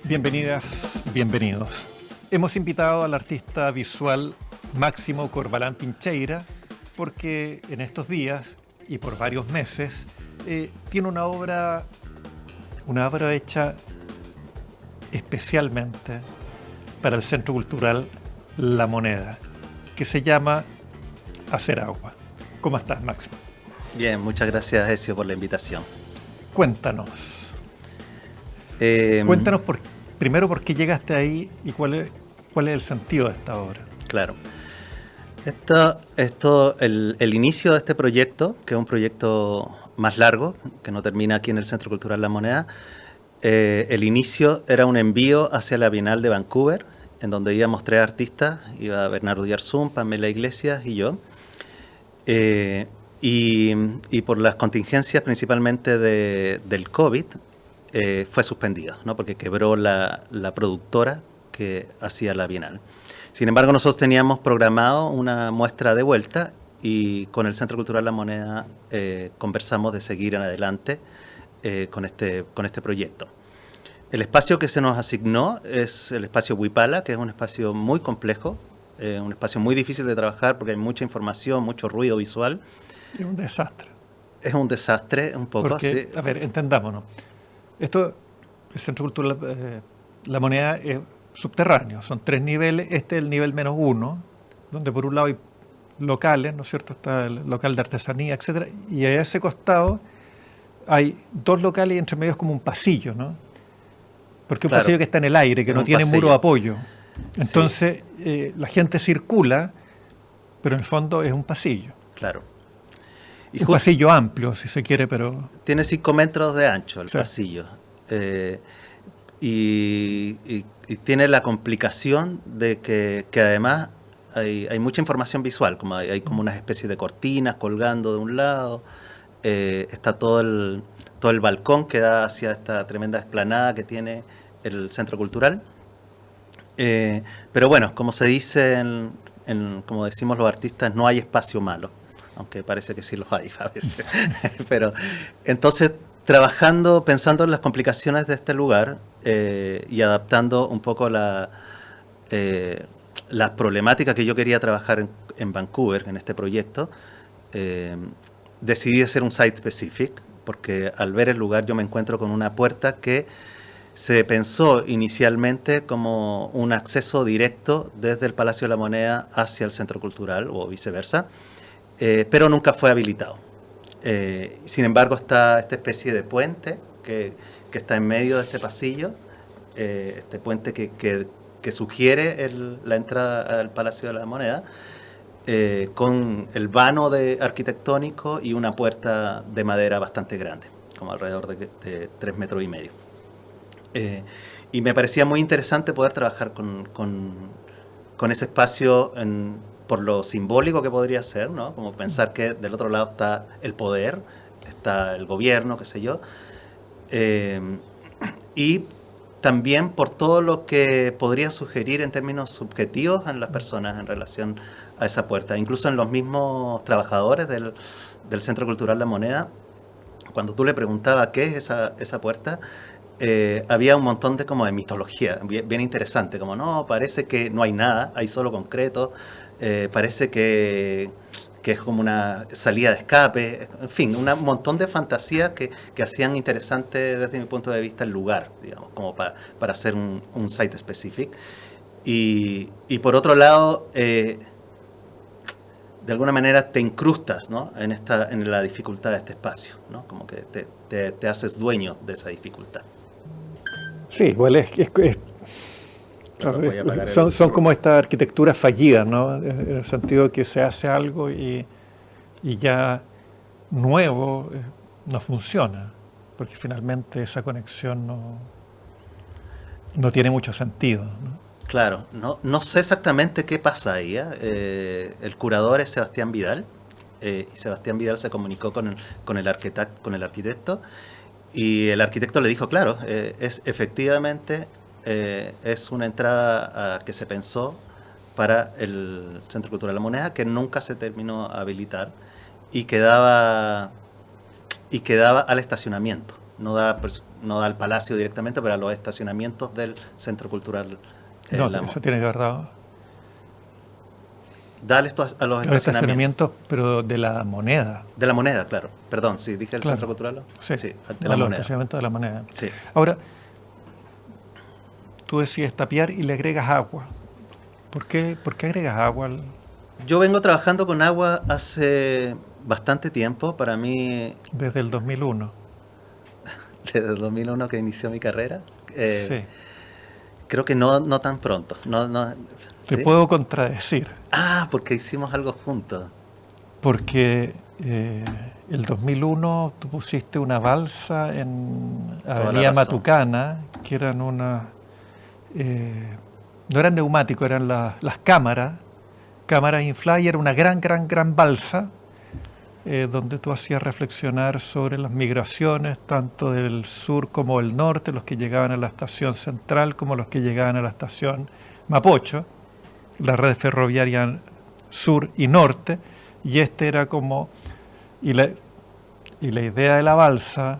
Bienvenidas, bienvenidos. Hemos invitado al artista visual Máximo Corbalán Pincheira porque en estos días y por varios meses tiene una obra hecha especialmente para el Centro Cultural La Moneda, que se llama Hacer Agua. ¿Cómo estás, Máximo? Bien, muchas gracias, Ezio, por la invitación. Cuéntanos. Cuéntanos primero por qué llegaste ahí y cuál es el sentido de esta obra. Claro. El inicio de este proyecto, que es un proyecto más largo, que no termina aquí en el Centro Cultural La Moneda, el inicio era un envío hacia la Bienal de Vancouver, en donde íbamos 3 artistas, iba Bernardo Yarzún, Pamela Iglesias y yo. Y por las contingencias principalmente del COVID, fue suspendida, ¿no? Porque quebró la productora que hacía la Bienal. Sin embargo, nosotros teníamos programado una muestra de vuelta y con el Centro Cultural La Moneda conversamos de seguir en adelante con este proyecto. El espacio que se nos asignó es el espacio Huipala, que es un espacio muy complejo, un espacio muy difícil de trabajar porque hay mucha información, mucho ruido visual. Es un desastre. Es un desastre, un poco. Porque, sí. A ver, entendámonos. El Centro Cultural La Moneda es subterráneo, son 3 niveles, este es el nivel -1, donde por un lado hay locales, ¿no es cierto? Está el local de artesanía, etcétera, y a ese costado hay 2 locales y entre medio es como un pasillo, ¿no? Porque un pasillo que está en el aire, que no tiene muro de apoyo. Entonces, la gente circula, pero en el fondo es un pasillo. Claro. Y un pasillo amplio, si se quiere, pero... Tiene 5 metros de ancho el pasillo. Y tiene la complicación de que además hay mucha información visual, como hay como una especie de cortinas colgando de un lado, está todo el balcón que da hacia esta tremenda explanada que tiene el Centro Cultural. Pero bueno, como se dice, como decimos los artistas, no hay espacio malo, aunque parece que sí los hay a veces. Pero entonces, pensando en las complicaciones de este lugar y adaptando un poco la problemática que yo quería trabajar en Vancouver, en este proyecto, decidí hacer un site specific, porque al ver el lugar yo me encuentro con una puerta que se pensó inicialmente como un acceso directo desde el Palacio de la Moneda hacia el Centro Cultural o viceversa, pero nunca fue habilitado. Sin embargo, está esta especie de puente que está en medio de este pasillo, este puente que sugiere la entrada al Palacio de la Moneda, con el vano arquitectónico y una puerta de madera bastante grande, como alrededor de 3,5 metros. Y me parecía muy interesante poder trabajar con ese espacio por lo simbólico que podría ser, ¿no? Como pensar que del otro lado está el poder, está el gobierno, qué sé yo, y también por todo lo que podría sugerir en términos subjetivos en las personas en relación a esa puerta, incluso en los mismos trabajadores del Centro Cultural La Moneda. Cuando tú le preguntabas qué es esa puerta, había un montón de mitología bien interesante, como no, parece que no hay nada, hay solo concreto, parece que es como una salida de escape, en fin, un montón de fantasías que hacían interesante desde mi punto de vista el lugar, digamos, como para hacer un site specific. Y por otro lado, de alguna manera te incrustas, ¿no? en la dificultad de este espacio, ¿no? Como que te haces dueño de esa dificultad. Sí, igual claro, son como estas arquitecturas fallidas, ¿no? En el sentido de que se hace algo y ya nuevo no funciona, porque finalmente esa conexión no tiene mucho sentido, ¿no? Claro, no sé exactamente qué pasa ahí, el curador es Sebastián Vidal, y Sebastián Vidal se comunicó con el arquitecto, y el arquitecto le dijo, claro, efectivamente es una entrada que se pensó para el Centro Cultural La Moneda, que nunca se terminó a habilitar y quedaba al estacionamiento. No daba no al palacio directamente, pero a los estacionamientos del Centro Cultural No, La eso tiene que haber dado. Dale esto a los Los estacionamientos. estacionamientos, pero de la moneda. De la moneda, claro. Perdón, sí, dije el Claro. Centro Cultural. Sí, de a la los moneda. estacionamientos de la moneda. Sí. Ahora, tú decides tapiar y le agregas agua. ¿Por qué agregas agua? Yo vengo trabajando con agua hace bastante tiempo. Para mí, Desde el 2001. desde el 2001 que inició mi carrera. Sí. Creo que no tan pronto. Te ¿Sí? puedo contradecir, Ah, porque hicimos algo juntos. porque el 2001 tú pusiste una balsa en Toda la Avenida razón. Matucana, que eran no eran neumáticos, eran las cámaras infladas, y era una gran balsa donde tú hacías reflexionar sobre las migraciones, tanto del sur como del norte, los que llegaban a la estación central como los que llegaban a la estación Mapocho, la red ferroviaria sur y norte, y este era como... Y la idea de la balsa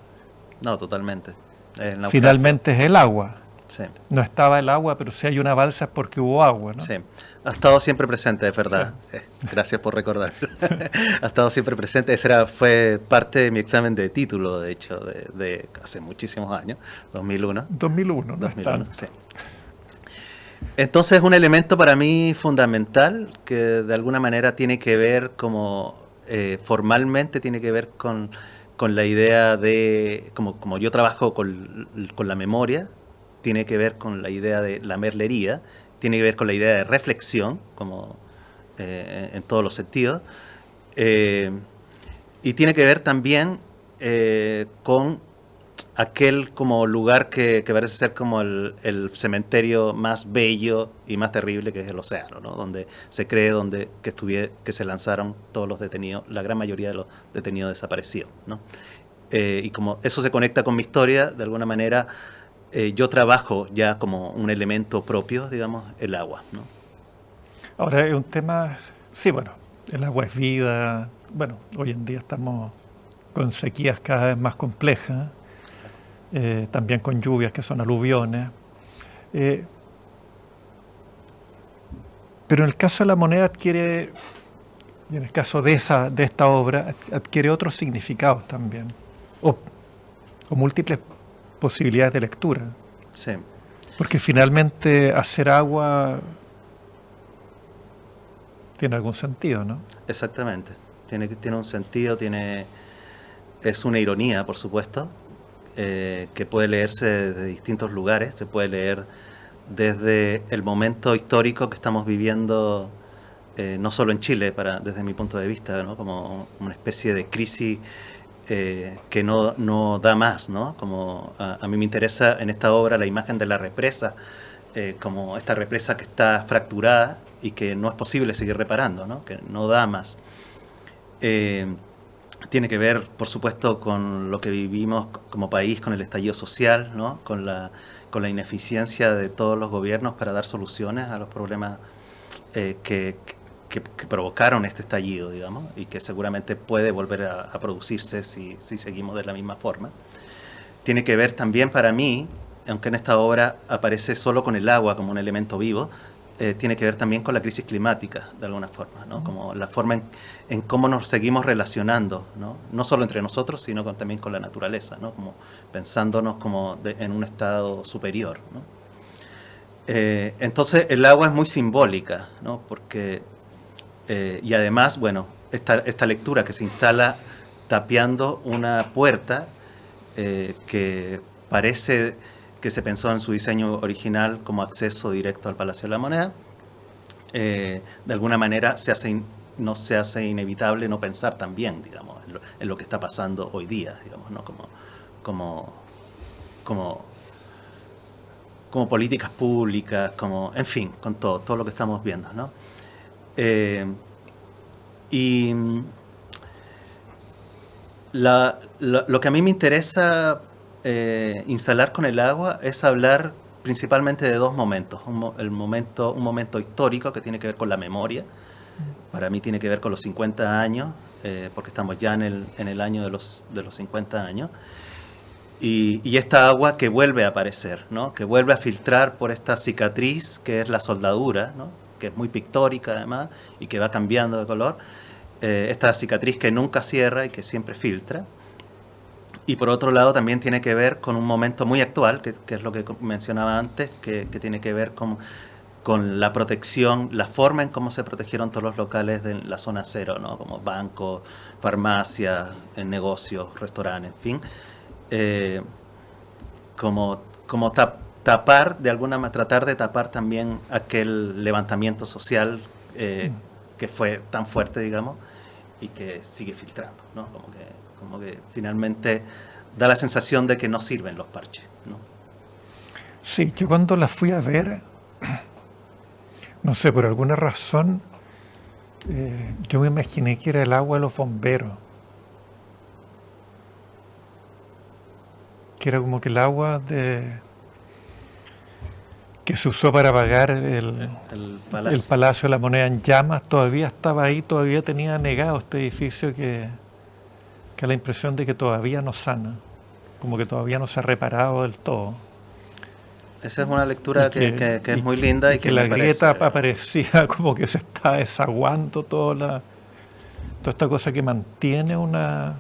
No, totalmente. El naufragio. finalmente es el agua. Sí, No estaba el agua, pero si hay una balsa es porque hubo agua, ¿no? sí. Ha estado siempre presente, es verdad. Gracias por recordar. Ha estado siempre presente. Fue parte de mi examen de título, de hecho, de hace muchísimos años, 2001. 2001, no es 2001, tanto. sí. Entonces, un elemento para mí fundamental que de alguna manera tiene que ver formalmente tiene que ver con la idea de, como yo trabajo con la memoria, tiene que ver con la idea de la merlería, tiene que ver con la idea de reflexión, en todos los sentidos, y tiene que ver también con aquel como lugar que parece ser como el cementerio más bello y más terrible, que es el océano, ¿no? Donde se cree que se lanzaron todos los detenidos, la gran mayoría de los detenidos desaparecidos, ¿no? Y como eso se conecta con mi historia, de alguna manera yo trabajo ya como un elemento propio, digamos, el agua, ¿no? Ahora es un tema, sí, bueno, el agua es vida. Bueno, hoy en día estamos con sequías cada vez más complejas, también con lluvias que son aluviones. Pero en el caso de la moneda y en el caso de esta obra, adquiere otros significados también, o múltiples posibilidades de lectura. Sí, Porque finalmente hacer agua tiene algún sentido, ¿no? exactamente. Tiene un sentido, es una ironía, por supuesto, que puede leerse desde distintos lugares. Se puede leer desde el momento histórico que estamos viviendo, no solo en Chile, desde mi punto de vista, ¿no? Como una especie de crisis que no da más, ¿no? Como a mí me interesa en esta obra la imagen de la represa, como esta represa que está fracturada y que no es posible seguir reparando, ¿no? Que no da más. Tiene que ver, por supuesto, con lo que vivimos como país, con el estallido social, ¿no? Con la ineficiencia de todos los gobiernos para dar soluciones a los problemas que provocaron este estallido, digamos, y que seguramente puede volver a producirse si seguimos de la misma forma. Tiene que ver también para mí, aunque en esta obra aparece solo con el agua como un elemento vivo, tiene que ver también con la crisis climática, de alguna forma, ¿no? Como la forma en cómo nos seguimos relacionando, ¿no? No solo entre nosotros, sino también con la naturaleza, ¿no? Como pensándonos en un estado superior, ¿no? Entonces el agua es muy simbólica, ¿no? Porque, y además, bueno, esta lectura que se instala tapiando una puerta que parece que se pensó en su diseño original como acceso directo al Palacio de la Moneda, de alguna manera no se hace inevitable no pensar también, digamos, en lo que está pasando hoy día, digamos, ¿no? Como políticas públicas, en fin, con todo lo que estamos viendo, ¿no? Y lo que a mí me interesa instalar con el agua es hablar principalmente de dos momentos. Un momento histórico que tiene que ver con la memoria. Para mí tiene que ver con los 50 años, porque estamos ya en el año de los 50 años. y esta agua que vuelve a aparecer, ¿no? Que vuelve a filtrar por esta cicatriz que es la soldadura, ¿no? Que es muy pictórica además y que va cambiando de color. Esta cicatriz que nunca cierra y que siempre filtra. Y por otro lado también tiene que ver con un momento muy actual, que es lo que mencionaba antes, que tiene que ver con la protección, la forma en cómo se protegieron todos los locales de la zona cero, ¿no? Como bancos, farmacias, negocios, restaurantes, en fin. Como tapar, de alguna manera, tratar de tapar también aquel levantamiento social que fue tan fuerte, digamos, y que sigue filtrando, ¿no? Como que finalmente da la sensación de que no sirven los parches, ¿no? Sí, yo cuando la fui a ver, no sé, por alguna razón, yo me imaginé que era el agua de los bomberos. Que era como que el agua que se usó para apagar el Palacio de la Moneda en llamas todavía estaba ahí, todavía tenía anegado este edificio que da la impresión de que todavía no sana, como que todavía no se ha reparado del todo. Esa es una lectura que es muy linda y que la grieta aparecía como que se está desaguando toda esta cosa que mantiene una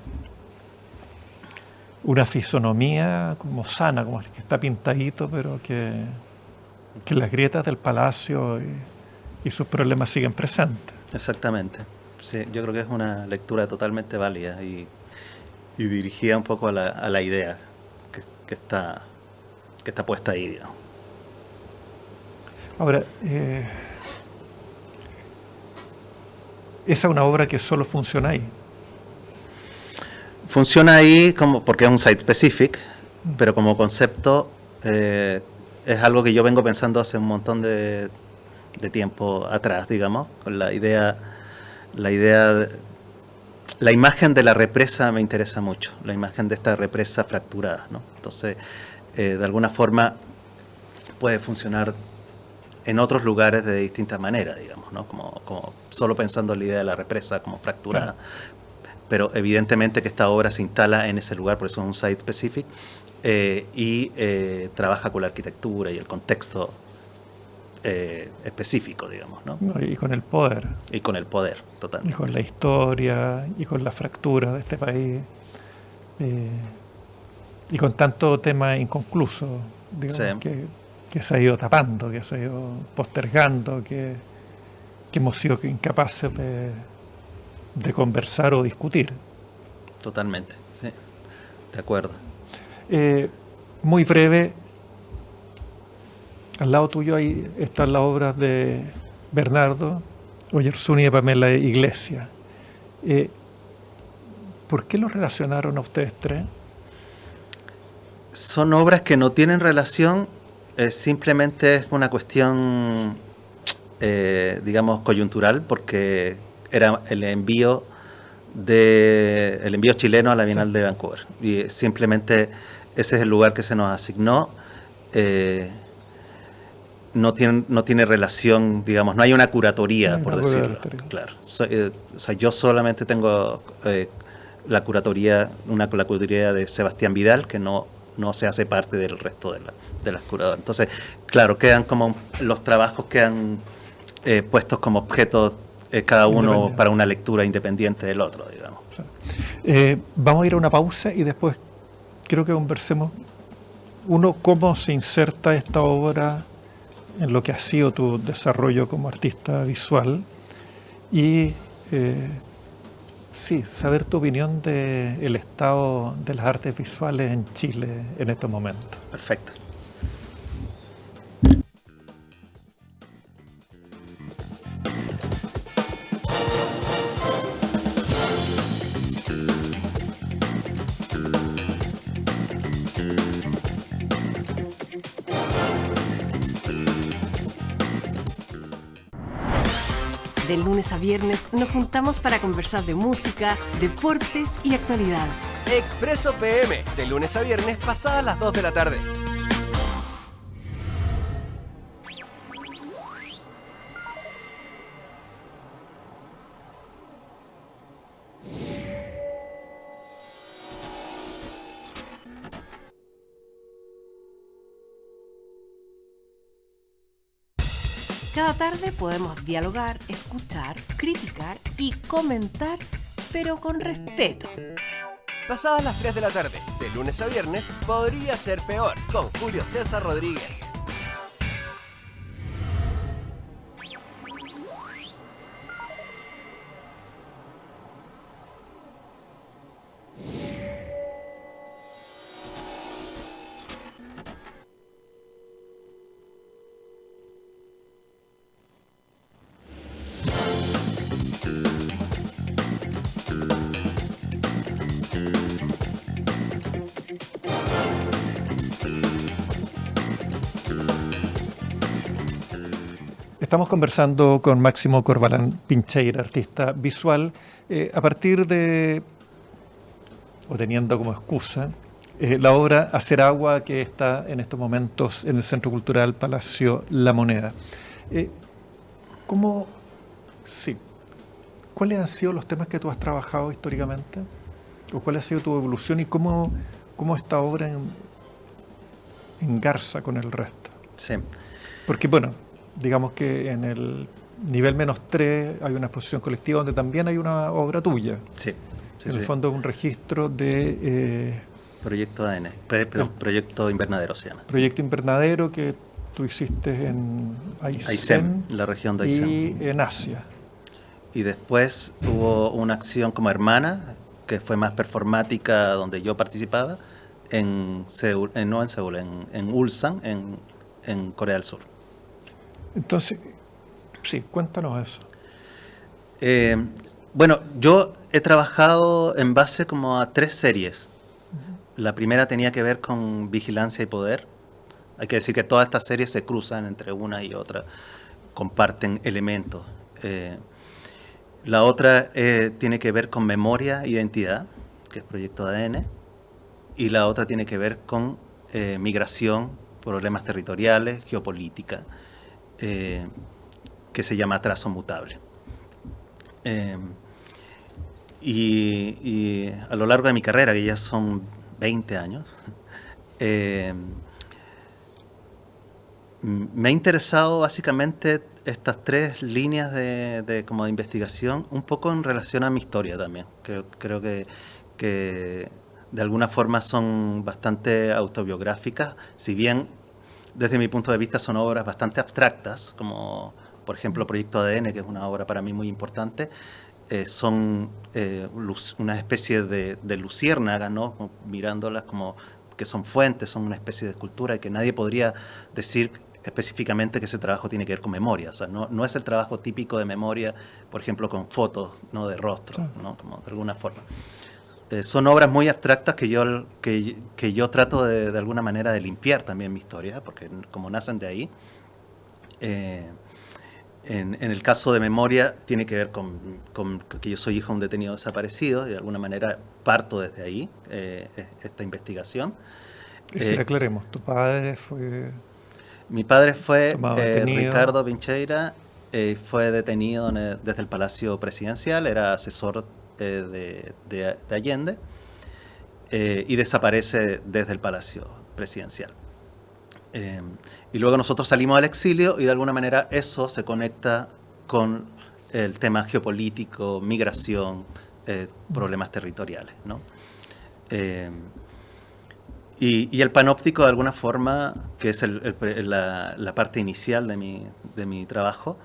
fisonomía como sana, como que está pintadito, pero que las grietas del palacio y sus problemas siguen presentes. Exactamente. Sí, yo creo que es una lectura totalmente válida y dirigida un poco a la idea que está puesta ahí, digamos. Ahora, esa es una obra que solo funciona ahí. Funciona ahí porque es un site specific, pero como concepto es algo que yo vengo pensando hace un montón de tiempo atrás, digamos, con la imagen de la represa me interesa mucho, la imagen de esta represa fracturada, ¿no? Entonces, de alguna forma puede funcionar en otros lugares de distintas maneras, digamos, ¿no? Como solo pensando en la idea de la represa como fracturada. Pero evidentemente que esta obra se instala en ese lugar, por eso es un site specific, y trabaja con la arquitectura y el contexto específico, digamos, ¿no? Y con el poder. Y con el poder, totalmente. Y con la historia, y con la fractura de este país, y con tanto tema inconcluso, digamos, sí, que se ha ido tapando, que se ha ido postergando, que hemos sido incapaces de conversar o discutir. Totalmente, sí, de acuerdo. Muy breve, al lado tuyo ahí están las obras de Bernardo Oyarzún y de Pamela Iglesias. ¿Por qué los relacionaron a ustedes tres? Son obras que no tienen relación, simplemente es una cuestión, digamos, coyuntural, porque era el envío chileno a la Bienal de Vancouver. Y simplemente ese es el lugar que se nos asignó. No tiene relación, digamos, no hay una curatoría, por decirlo. Claro. O sea, yo solamente tengo la curatoría de Sebastián Vidal, que no se hace parte del resto de las curadoras. Entonces, claro, quedan como los trabajos quedan puestos como objetos cada uno para una lectura independiente del otro, digamos. Vamos a ir a una pausa y después creo que conversemos cómo se inserta esta obra en lo que ha sido tu desarrollo como artista visual y saber tu opinión del estado de las artes visuales en Chile en estos momentos. Perfecto. De lunes a viernes nos juntamos para conversar de música, deportes y actualidad. Expreso PM, de lunes a viernes pasadas las 2 de la tarde. Cada tarde podemos dialogar, escuchar, criticar y comentar, pero con respeto. Pasadas las 3 de la tarde, de lunes a viernes, podría ser peor, con Julio César Rodríguez. Estamos conversando con Máximo Corbalán Pincheira, artista visual, a partir de, o teniendo como excusa, la obra Hacer Agua, que está en estos momentos en el Centro Cultural Palacio La Moneda. ¿Cuáles han sido los temas que tú has trabajado históricamente? ¿O cuál ha sido tu evolución y cómo esta obra engarza con el resto? Sí. Porque, bueno, digamos que en el nivel -3 hay una exposición colectiva donde también hay una obra tuya. Sí. En el fondo, un registro de... Proyecto ADN, Proyecto Invernadero se llama. Proyecto Invernadero que tú hiciste en Aysén, la región de Aysén. Y en Asia. Y después hubo una acción como hermana, que fue más performática, donde yo participaba, en Seúl, no en Seúl, en Ulsan, en Corea del Sur. Entonces, sí, cuéntanos eso. Bueno, yo he trabajado en base como a 3 series. La primera tenía que ver con vigilancia y poder. Hay que decir que todas estas series se cruzan entre una y otra, comparten elementos. La otra tiene que ver con memoria e identidad, que es Proyecto ADN. Y la otra tiene que ver con migración, problemas territoriales, geopolítica, que se llama Trazo Mutable. Y a lo largo de mi carrera, que ya son 20 años, me ha interesado básicamente estas 3 líneas de investigación, un poco en relación a mi historia también. Creo que de alguna forma son bastante autobiográficas, si bien desde mi punto de vista son obras bastante abstractas, como por ejemplo Proyecto ADN, que es una obra para mí muy importante. Son una especie de luciérnaga, ¿no? Como mirándolas como que son fuentes, son una especie de escultura, y que nadie podría decir específicamente que ese trabajo tiene que ver con memoria. O sea, no es el trabajo típico de memoria, por ejemplo, con fotos, ¿no?, de rostro, ¿no?, como de alguna forma. Son obras muy abstractas que yo trato de alguna manera de limpiar también mi historia, porque como nacen de ahí. En el caso de memoria tiene que ver con que yo soy hijo de un detenido desaparecido, y de alguna manera parto desde ahí, esta investigación. Aclaremos, tu padre fue... Mi padre fue detenido. Ricardo Pincheira, fue detenido desde el Palacio Presidencial, era asesor de Allende, y desaparece desde el Palacio Presidencial. Y luego nosotros salimos al exilio y de alguna manera eso se conecta con el tema geopolítico, migración, problemas territoriales, ¿no? Y el panóptico de alguna forma, que es la parte inicial de mi trabajo,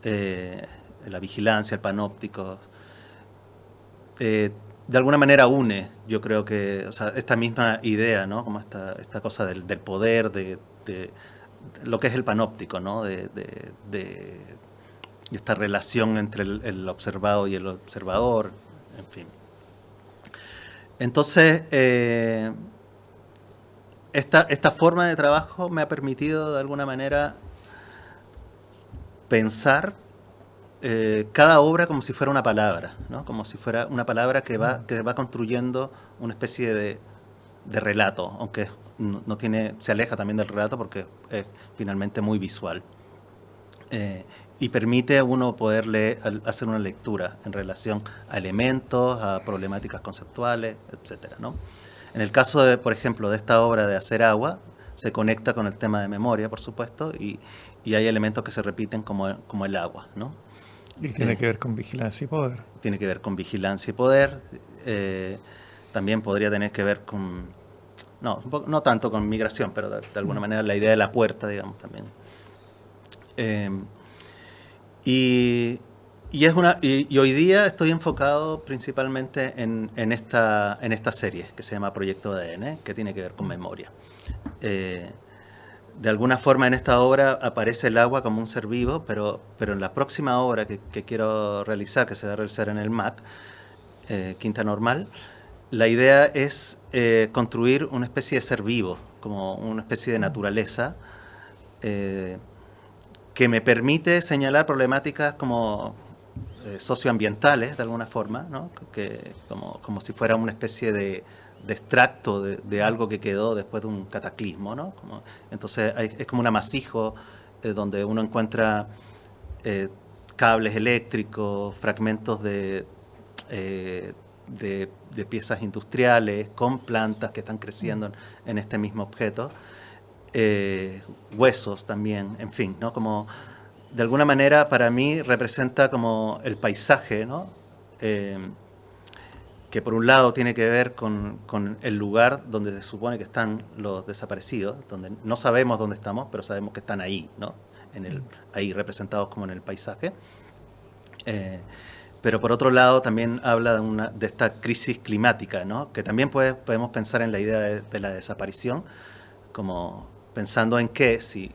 la vigilancia, el panóptico, de alguna manera une, yo creo que, o sea, esta misma idea, ¿no?, como esta cosa del poder, de lo que es el panóptico, ¿no?, de esta relación entre el observado y el observador, en fin. Entonces, esta forma de trabajo me ha permitido de alguna manera pensar cada obra como si fuera una palabra, ¿no?, como si fuera una palabra que va construyendo una especie de relato, aunque se aleja también del relato porque es finalmente muy visual. Y permite a uno poder hacer una lectura en relación a elementos, a problemáticas conceptuales, etcétera, ¿no? En el caso, por ejemplo, de esta obra de Hacer Agua, se conecta con el tema de memoria, por supuesto, y y hay elementos que se repiten como el agua, ¿no? Y tiene que ver con vigilancia y poder. Tiene que ver con vigilancia y poder. También podría tener que ver con, no tanto con migración, pero de alguna manera la idea de la puerta, digamos, también. Y hoy día estoy enfocado principalmente en esta serie que se llama Proyecto ADN, que tiene que ver con memoria. De alguna forma en esta obra aparece el agua como un ser vivo, pero en la próxima obra que quiero realizar, que se va a realizar en el MAC, Quinta Normal, la idea es construir una especie de ser vivo, como una especie de naturaleza, que me permite señalar problemáticas como socioambientales, de alguna forma, ¿no? Como si fuera una especie de extracto de algo que quedó después de un cataclismo, ¿no? Entonces es como un amasijo donde uno encuentra cables eléctricos, fragmentos de piezas industriales, con plantas que están creciendo en este mismo objeto, huesos también, en fin, ¿no? Como de alguna manera para mí representa como el paisaje, ¿no? Que por un lado tiene que ver con el lugar donde se supone que están los desaparecidos, donde no sabemos dónde estamos, pero sabemos que están ahí, ¿no? Ahí representados como en el paisaje. Pero por otro lado también habla de esta crisis climática, ¿no? Que también podemos pensar en la idea de la desaparición, como pensando en que si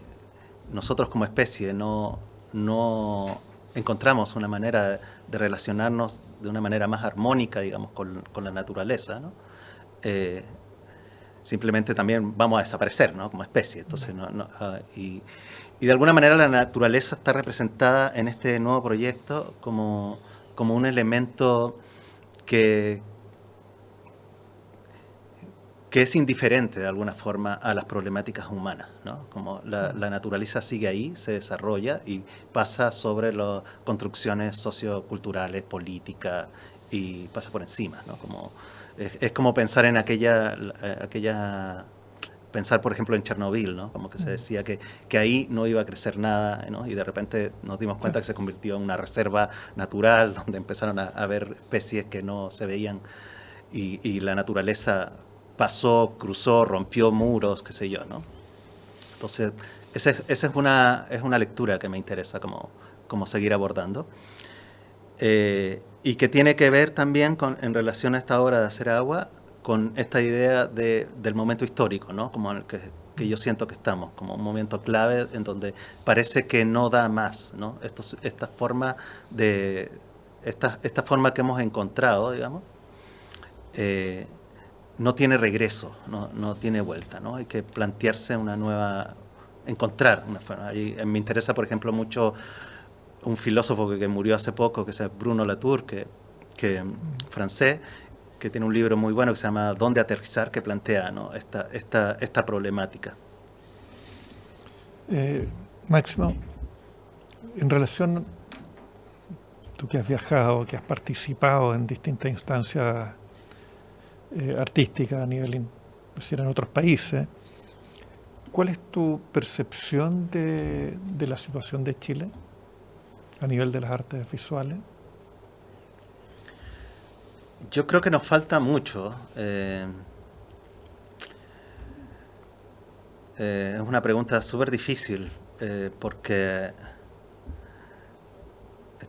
nosotros como especie no encontramos una manera de relacionarnos de una manera más armónica, digamos, con la naturaleza, ¿no? Simplemente también vamos a desaparecer, ¿no? Como especie. Entonces, y de alguna manera la naturaleza está representada en este nuevo proyecto como un elemento que es indiferente de alguna forma a las problemáticas humanas, ¿no? Como la naturaleza sigue ahí, se desarrolla y pasa sobre las construcciones socioculturales, políticas, y pasa por encima, ¿no? Es como pensar en pensar por ejemplo en Chernobyl, ¿no? Como que se decía que ahí no iba a crecer nada, ¿no? Y de repente nos dimos cuenta que se convirtió en una reserva natural donde empezaron a haber especies que no se veían y la naturaleza pasó, cruzó, rompió muros, qué sé yo, ¿no? Entonces, esa es una lectura que me interesa como seguir abordando. Y que tiene que ver también en relación a esta obra de Hacer Agua, con esta idea del momento histórico, ¿no? Como en el que yo siento que estamos, como un momento clave en donde parece que no da más, ¿no? Esta forma que hemos encontrado, digamos, no tiene regreso, no tiene vuelta, ¿no? Hay que plantearse encontrar una forma. Me interesa, por ejemplo, mucho un filósofo que murió hace poco, que es Bruno Latour, que francés, que tiene un libro muy bueno que se llama ¿Dónde aterrizar?, que plantea, ¿no? esta problemática. Máximo, en relación, tú que has viajado, que has participado en distintas instancias artísticas a nivel, en otros países, ¿cuál es tu percepción de la situación de Chile a nivel de las artes visuales? Yo creo que nos falta mucho. Es una pregunta súper difícil porque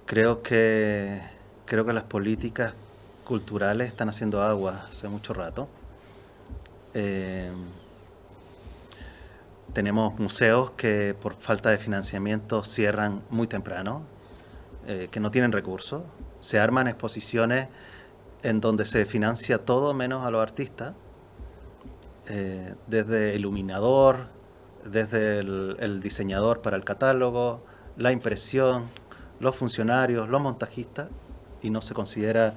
creo que las políticas culturales están haciendo agua hace mucho rato. Tenemos museos que por falta de financiamiento cierran muy temprano, que no tienen recursos. Se arman exposiciones en donde se financia todo menos a los artistas, desde el iluminador, desde el diseñador para el catálogo, la impresión, los funcionarios, los montajistas, y no se considera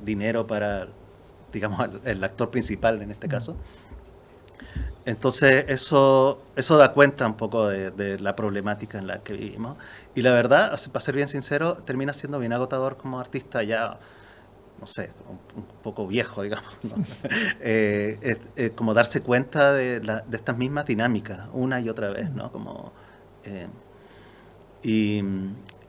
dinero para, digamos, el actor principal en este caso. Entonces eso da cuenta un poco de la problemática en la que vivimos. Y la verdad, para ser bien sincero, termina siendo bien agotador como artista ya, no sé, un poco viejo, digamos, ¿no? Como darse cuenta de estas mismas dinámicas una y otra vez, ¿no? Como Y,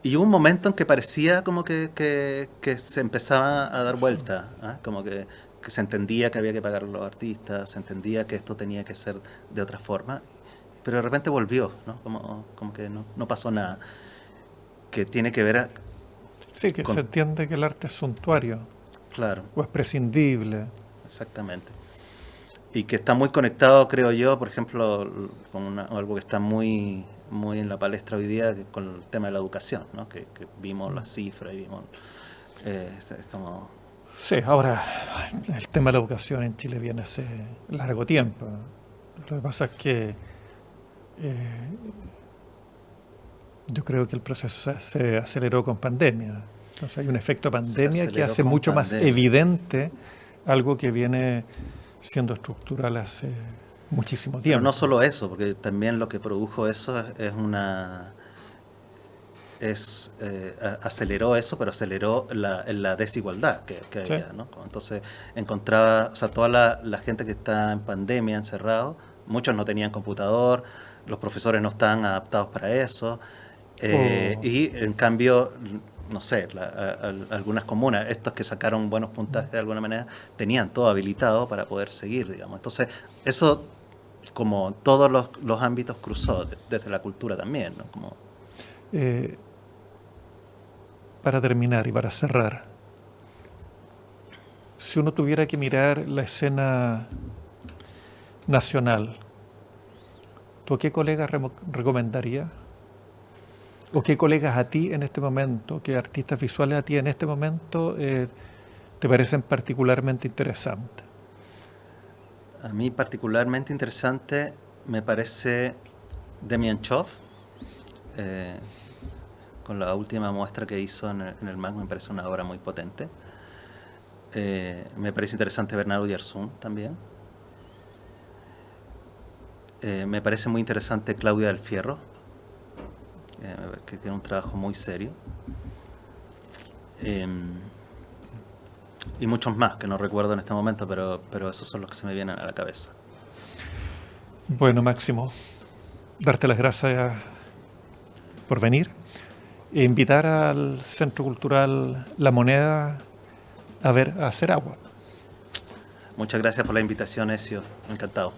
y hubo un momento en que parecía como que se empezaba a dar vuelta, ¿ah? Como que se entendía que había que pagar a los artistas, se entendía que esto tenía que ser de otra forma, pero de repente volvió, ¿no? Como que no pasó nada, que tiene que ver Sí, que se entiende que el arte es suntuario claro, o es prescindible. exactamente. Y que está muy conectado, creo yo, por ejemplo, con algo que está muy en la palestra hoy día, que con el tema de la educación, ¿no? Que vimos las cifras y vimos... es como... Sí, ahora el tema de la educación en Chile viene hace largo tiempo. Lo que pasa es que yo creo que el proceso se aceleró con pandemia. Entonces hay un efecto pandemia que hace mucho más evidente algo que viene siendo estructural hace muchísimo tiempo. Pero no solo eso, porque también lo que produjo eso aceleró eso, pero aceleró la desigualdad que había, Sí. ¿no? Entonces encontraba, o sea, toda la gente que está en pandemia, encerrado, muchos no tenían computador, los profesores no estaban adaptados para eso, y en cambio, no sé, algunas comunas, estos que sacaron buenos puntajes de alguna manera, tenían todo habilitado para poder seguir, digamos. Entonces, eso, como todos los ámbitos, cruzó, desde la cultura también, ¿no? Como... Para terminar y para cerrar, si uno tuviera que mirar la escena nacional, ¿tú a qué colegas recomendarías? ¿O qué colegas a ti en este momento, qué artistas visuales a ti en este momento te parecen particularmente interesantes? A mí particularmente interesante me parece Demian Choff, con la última muestra que hizo en el MAC, me parece una obra muy potente. Me parece interesante Bernardo Yarzún también. Me parece muy interesante Claudia del Fierro, que tiene un trabajo muy serio. Y muchos más que no recuerdo en este momento, pero esos son los que se me vienen a la cabeza. Bueno, Máximo, darte las gracias por venir e invitar al Centro Cultural La Moneda a hacer agua. Muchas gracias por la invitación, Ezio. Encantado.